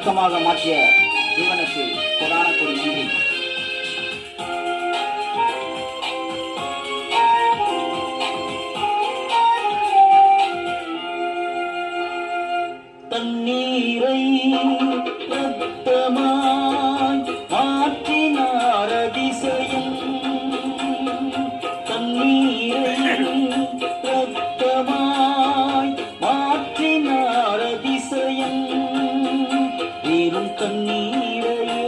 இரக்கமாக மாற்றிய இவனுக்கு கொடான கொடி நன்றி. தண்ணீரை ரத்தமாய் மாற்றினார் அதிசயம். தண்ணீரை ரத்தமாய் மாற்றினார் அதிசயம். வெறும் தண்ணீரையே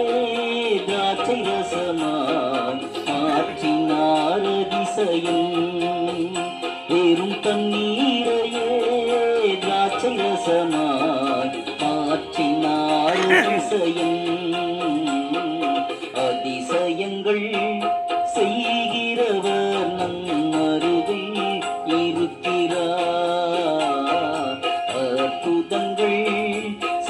திராட்சை ரசமாய் மாற்றினார் அதிசயம். வெறும் தண்ணீரையே திராட்சை ரசமாய் மாற்றினார் அதிசயம்.